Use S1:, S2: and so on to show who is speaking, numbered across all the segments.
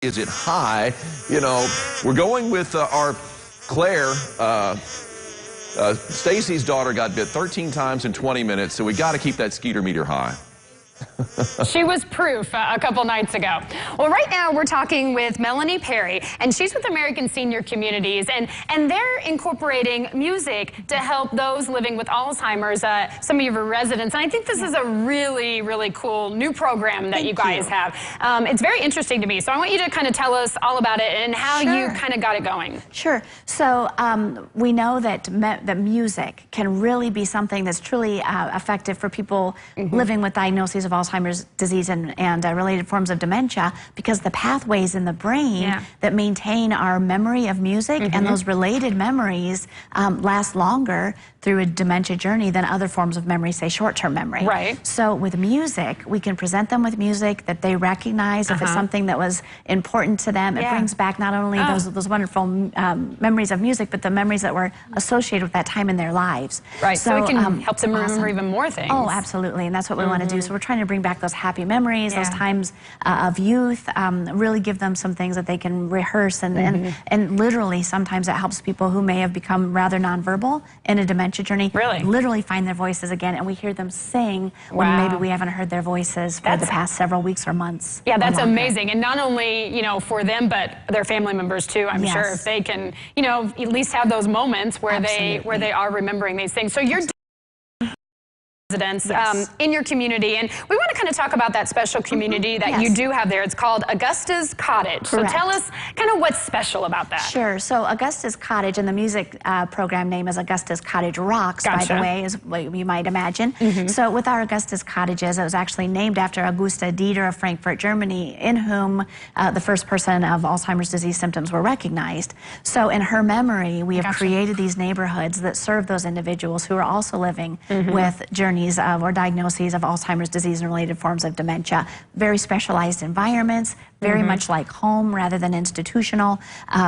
S1: Is it high? You know, we're going with our Claire. Stacy's daughter got bit 13 times in 20 minutes, so we got to keep that skeeter meter high.
S2: She was proof a couple nights ago. Well, right now we're talking with Melanie Perry, and she's with American Senior Communities, and they're incorporating music to help those living with Alzheimer's, some of your residents. And I think this is a really, really cool new program that you guys have. It's very interesting to me, so I want you to kind of tell us all about it and how you kind of got it going.
S3: Sure. So we know that music can really be something that's truly effective for people living with diagnoses of Alzheimer's disease and related forms of dementia, because the pathways in the brain that maintain our memory of music and those related memories last longer through a dementia journey than other forms of memory, say short-term memory.
S2: Right.
S3: So with music, we can present them with music that they recognize if it's something that was important to them. It brings back not only those wonderful memories of music, but the memories that were associated with that time in their lives.
S2: Right, so it can help them remember even more things.
S3: Oh, absolutely, and that's what we want to do. So we're trying to bring back those happy memories, those times of youth, really give them some things that they can rehearse, and literally sometimes it helps people who may have become rather nonverbal in a dementia journey literally find their voices again, and we hear them sing when maybe we haven't heard their voices for the past several weeks or months.
S2: Yeah, that's amazing, and not only, you know, for them, but their family members too, I'm sure, if they can, you know, at least have those moments where they are remembering these things. So you're residents in your community, and we want to kind of talk about that special community that you do have there. It's called Augusta's Cottage. So tell us kind of what's special about that.
S3: Sure. So Augusta's Cottage, and the music program name is Augusta's Cottage Rocks, by the way, is what you might imagine. So with our Augusta's Cottages, it was actually named after Augusta Dieter of Frankfurt, Germany, in whom the first person of Alzheimer's disease symptoms were recognized. So in her memory, we have created these neighborhoods that serve those individuals who are also living with journeys of or diagnoses of Alzheimer's disease and related forms of dementia. Very specialized environments, very much like home rather than institutional,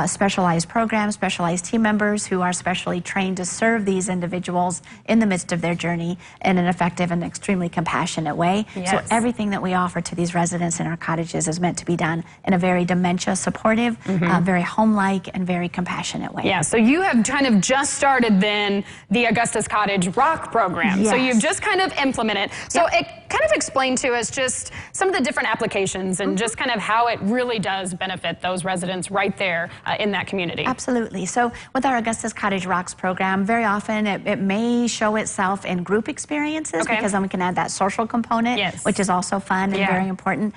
S3: specialized programs, specialized team members who are specially trained to serve these individuals in the midst of their journey in an effective and extremely compassionate way. So everything that we offer to these residents in our cottages is meant to be done in a very dementia supportive, very home-like, and very compassionate way.
S2: Yeah, so you have kind of just started then the Augusta's Cottage Rock program. So you've just kind of implemented. So it kind of explain to us just some of the different applications and just kind of how it really does benefit those residents right there in that community.
S3: Absolutely. So with our Augusta's Cottage Rocks program, very often it may show itself in group experiences because then we can add that social component, which is also fun and very important.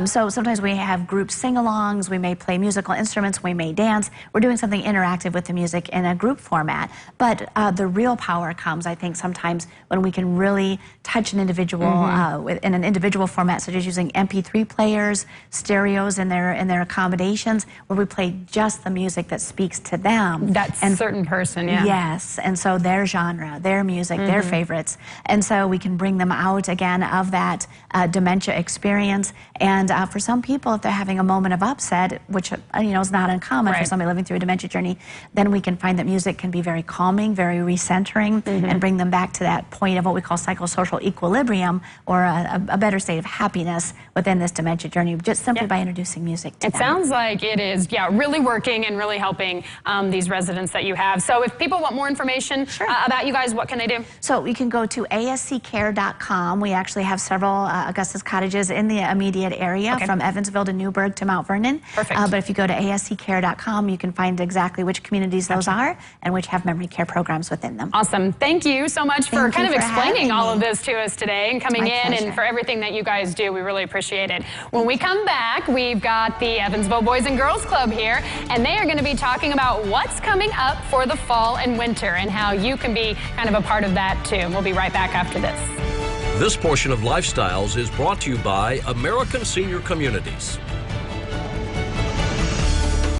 S3: So sometimes we have group sing-alongs, we may play musical instruments, we may dance. We're doing something interactive with the music in a group format. But the real power comes, I think, sometimes when we can really touch an individual in an individual format, such as using MP3 players, stereos in their accommodations, where we play just the music that speaks to them.
S2: That certain person,
S3: Yes, and so their genre, their music, their favorites. And so we can bring them out again of that dementia experience. And for some people, if they're having a moment of upset, which you know is not uncommon for somebody living through a dementia journey, then we can find that music can be very calming, very recentering, and bring them back to that point of what we call psychosocial equilibrium, or a better state of happiness within this dementia journey, just simply by introducing music to them.
S2: It sounds like it is, really working and really helping these residents that you have. So if people want more information about you guys, what can they do?
S3: So you can go to asccare.com. We actually have several Augusta's Cottages in the immediate area, from Evansville to Newburgh to Mount Vernon. But if you go to asccare.com, you can find exactly which communities those are and which have memory care programs within them.
S2: Awesome. Thank you so much for kind of explaining all of this to us today and coming in and for everything that you guys do. We really appreciate it. When we come back, we've got the Evansville Boys and Girls Club here, and they are going to be talking about what's coming up for the fall and winter and how you can be kind of a part of that too. We'll be right back after this.
S4: This portion of Lifestyles is brought to you by American Senior Communities.